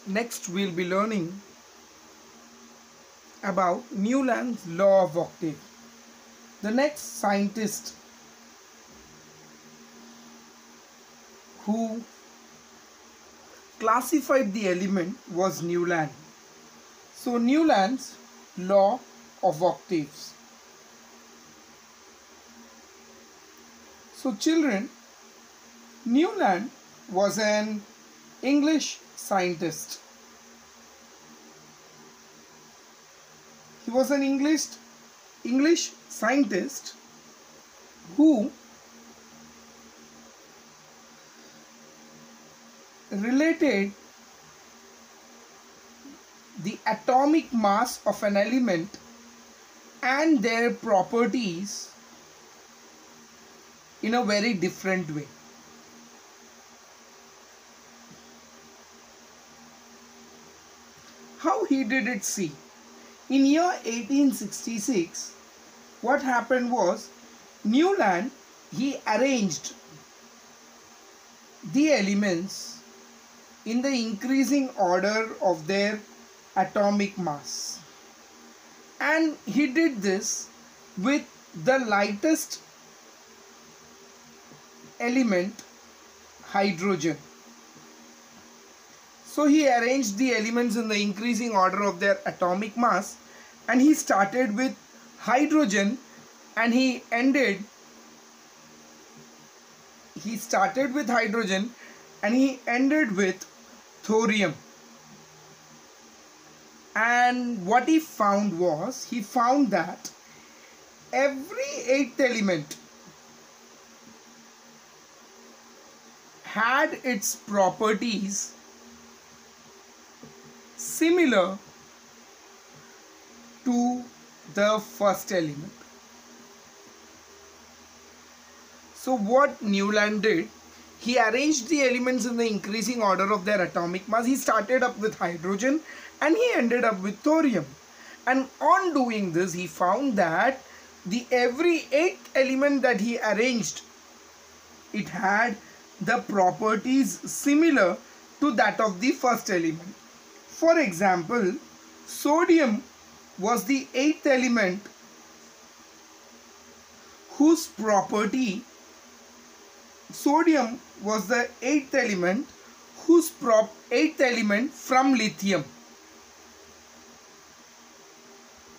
Next we'll be learning about Newland's law of octave. The next scientist who classified the element was Newland. So Newland's law of octaves. So children, Newland was an English scientist. He was an English scientist who related the atomic mass of an element and their properties in a very different way. How he did it, see. In year 1866, what happened was Newland, he arranged the elements in the increasing order of their atomic mass, and he did this with the lightest element, hydrogen. So he arranged the elements in the increasing order of their atomic mass, and he started with hydrogen and he ended with thorium. And what he found was, he found that every eighth element had its properties similar to the first element. So what Newland did, he arranged the elements in the increasing order of their atomic mass. He started up with hydrogen and he ended up with thorium. And on doing this, he found that every eighth element that he arranged, it had the properties similar to that of the first element. For example, sodium was the eighth element whose property, sodium was the eighth element from lithium.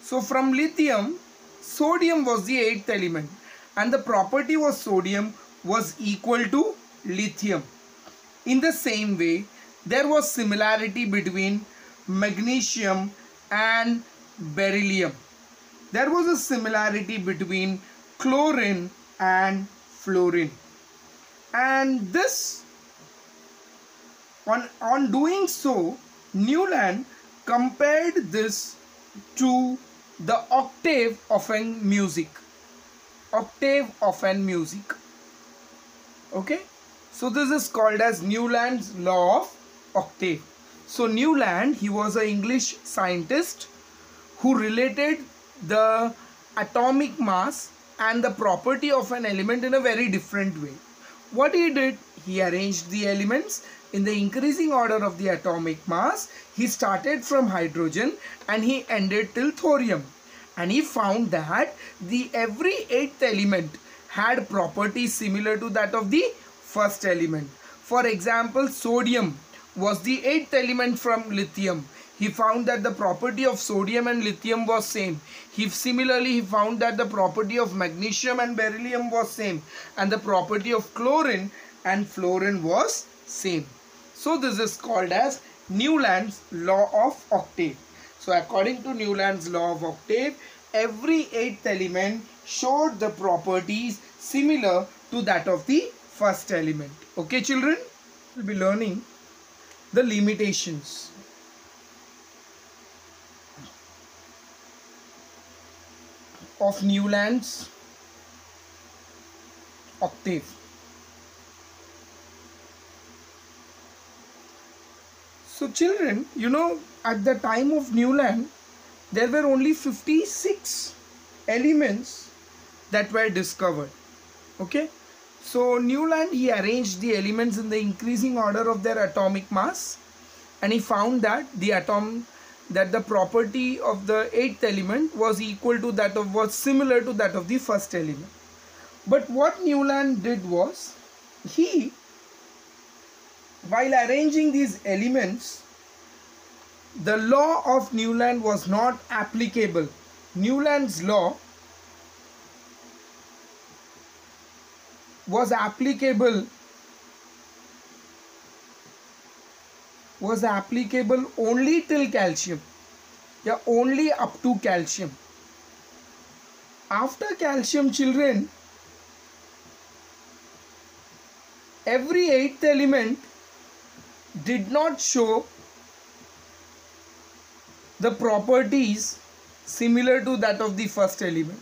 So from lithium, sodium was the eighth element and the property was sodium was equal to lithium. In the same way, there was similarity between magnesium and beryllium. There was a similarity between chlorine and fluorine. And this, on doing so, Newland compared this to the octave of an music. Okay, so this is called as Newland's law of octave. So Newland, he was an English scientist who related the atomic mass and the property of an element in a very different way. What he did, he arranged the elements in the increasing order of the atomic mass. He started from hydrogen and he ended till thorium. And he found that every eighth element had properties similar to that of the first element. For example, sodium was the eighth element from lithium. He found that the property of sodium and lithium was same. Similarly, he found that the property of magnesium and beryllium was same. And the property of chlorine and fluorine was same. So this is called as Newland's law of octave. So according to Newland's law of octave, every eighth element showed the properties similar to that of the first element. Okay children, we'll be learning the limitations of Newland's octave. So children, at the time of Newland, there were only 56 elements that were discovered. Okay, so Newland, he arranged the elements in the increasing order of their atomic mass, and he found that the property of the eighth element was similar to that of the first element. But what Newland did was, he, while arranging these elements, the law of Newland was not applicable. Newland's law was applicable only till calcium. Yeah, only up to calcium. After calcium, children, every eighth element did not show the properties similar to that of the first element.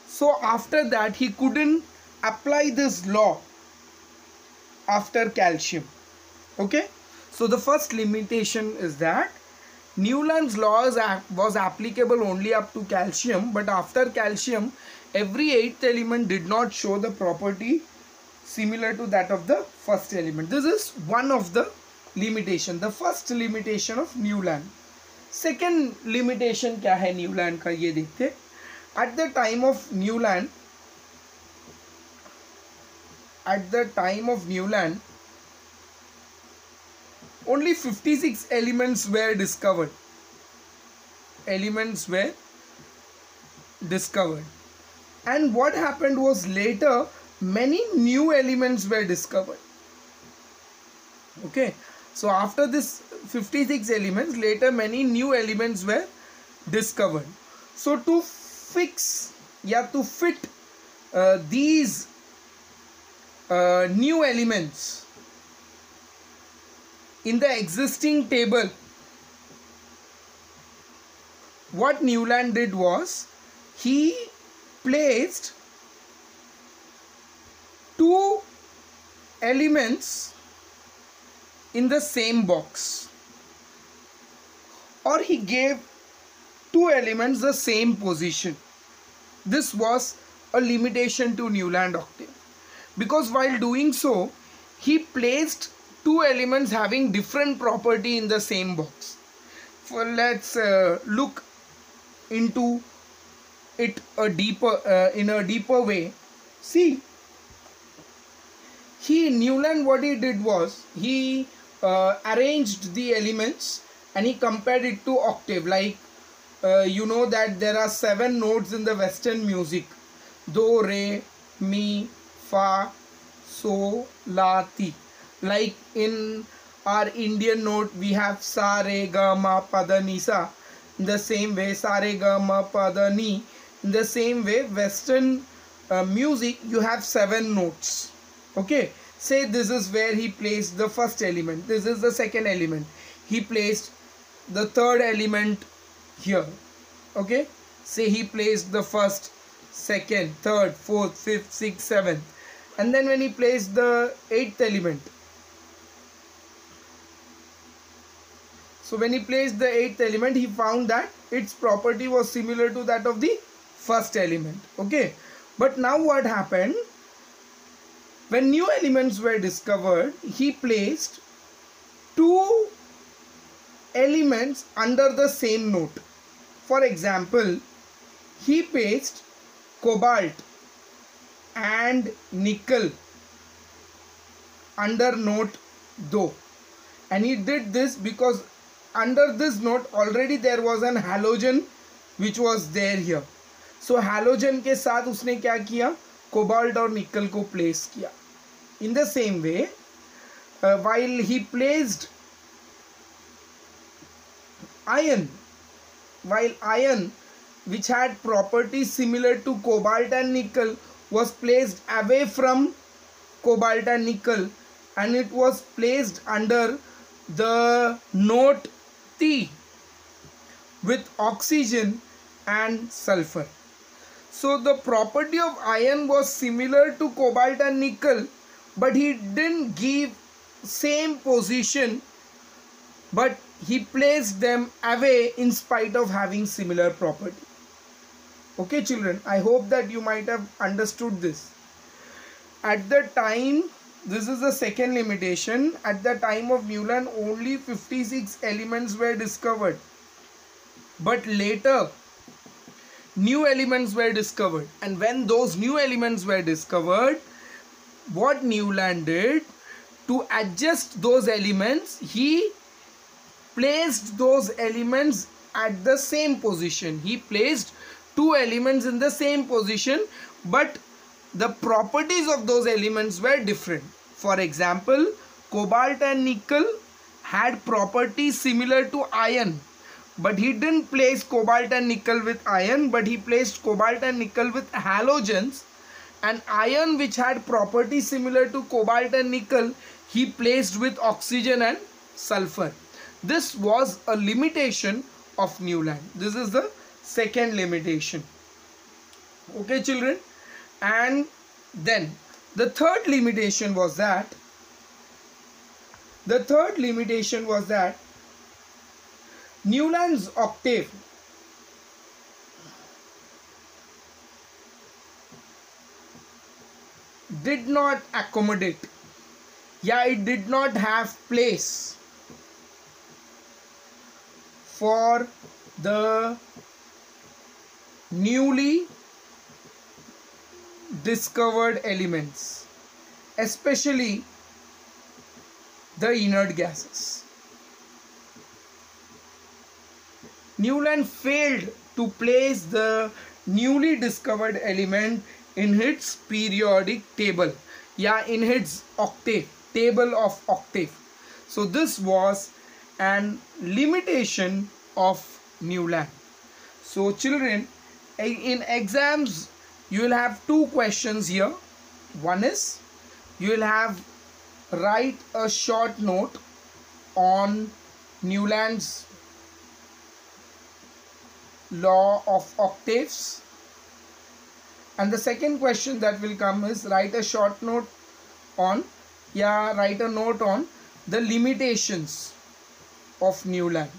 So after that, he couldn't apply this law after calcium. Okay, so the first limitation is that Newland's law was applicable only up to calcium, but after calcium, every eighth element did not show the property similar to that of the first element. This is one of the limitation, the first limitation of Newland. Second limitation क्या है Newland का, ये देखते. At the time of Newland, only 56 elements were discovered. And what happened was, later many new elements were discovered. Okay, so after this 56 elements, later many new elements were discovered. So to fit these new elements in the existing table, what Newland did was, he placed two elements in the same box, or he gave two elements the same position. This was a limitation to Newland octave, because while doing so, he placed two elements having different property in the same box. Let's look into it in a deeper way. See, Newland, what he did was, he arranged the elements and he compared it to octave. Like you know that there are 7 notes in the Western music: do, re, mi, fa, so, la, ti. Like in our Indian note, we have sa, re, ga, ma, pa, da, ni, sa. In the same way, sa, re, ga, ma, pa, da, ni. In the same way, Western music, you have 7 notes. Okay, say this is where he placed the first element. This is the second element. He placed the third element here. Okay, say he placed the first, second, third, fourth, fifth, sixth, seventh, and then when he placed the eighth element, so when he placed the eighth element, he found that its property was similar to that of the first element. Okay, but now what happened? When new elements were discovered, he placed two elements under the same note. For example, he placed cobalt and nickel under note do, and he did this because under this note already there was an halogen which was there here. So halogen के साथ उसने क्या किया? Cobalt और nickel को place किया. In the same way, while he placed iron, which had properties similar to cobalt and nickel, was placed away from cobalt and nickel, and it was placed under the note T with oxygen and sulfur. So the property of iron was similar to cobalt and nickel, but he didn't give same position, but he placed them away in spite of having similar property. Okay children, I hope that you might have understood this. At the time This is the second limitation. At the time of Newland, only 56 elements were discovered. But later, new elements were discovered. And when those new elements were discovered, what Newland did, to adjust those elements, he placed those elements at the same position. He placed two elements in the same position, but the properties of those elements were different. For example, cobalt and nickel had properties similar to iron, but he didn't place cobalt and nickel with iron, but he placed cobalt and nickel with halogens. And iron, which had properties similar to cobalt and nickel, he placed with oxygen and sulfur. This was a limitation of Newland. This is the second limitation. Okay, children. And then the third limitation was that Newland's octave did not accommodate. It did not have place for the newly discovered elements, especially the inert gases. Newland failed to place the newly discovered element in its periodic table, in its octave, table of octave. So this was an limitation of Newland. So children, in exams you will have two questions here. One is, you will have write a short note on Newland's law of octaves, and the second question that will come is, write a short note on the limitations of Newland.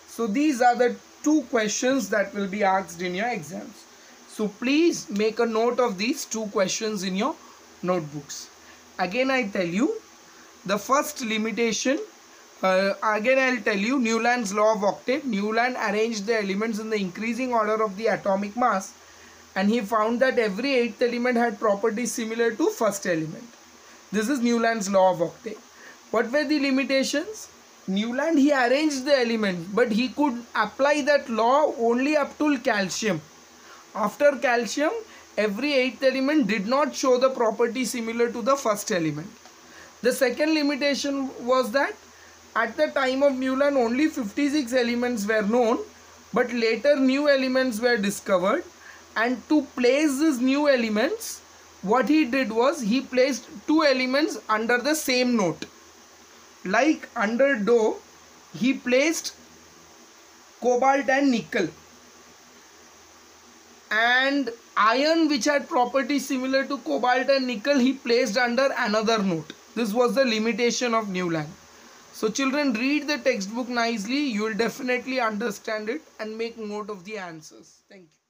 So these are the two questions that will be asked in your exams. So please make a note of these two questions in your notebooks. Again I tell you, the first limitation, again I'll tell you, Newland's law of octave. Newland arranged the elements in the increasing order of the atomic mass, and he found that every eighth element had properties similar to first element. This is Newland's law of octave. What were the limitations? Newland, he arranged the elements, but he could apply that law only up to calcium. After calcium, every eighth element did not show the property similar to the first element. The second limitation was that at the time of Newland, only 56 elements were known, but later new elements were discovered. And to place these new elements, what he did was, he placed two elements under the same note. Like under Do, he placed cobalt and nickel, and iron, which had properties similar to cobalt and nickel, he placed under another note. This was the limitation of Newland. So children, read the textbook nicely. You will definitely understand it and make note of the answers. Thank you.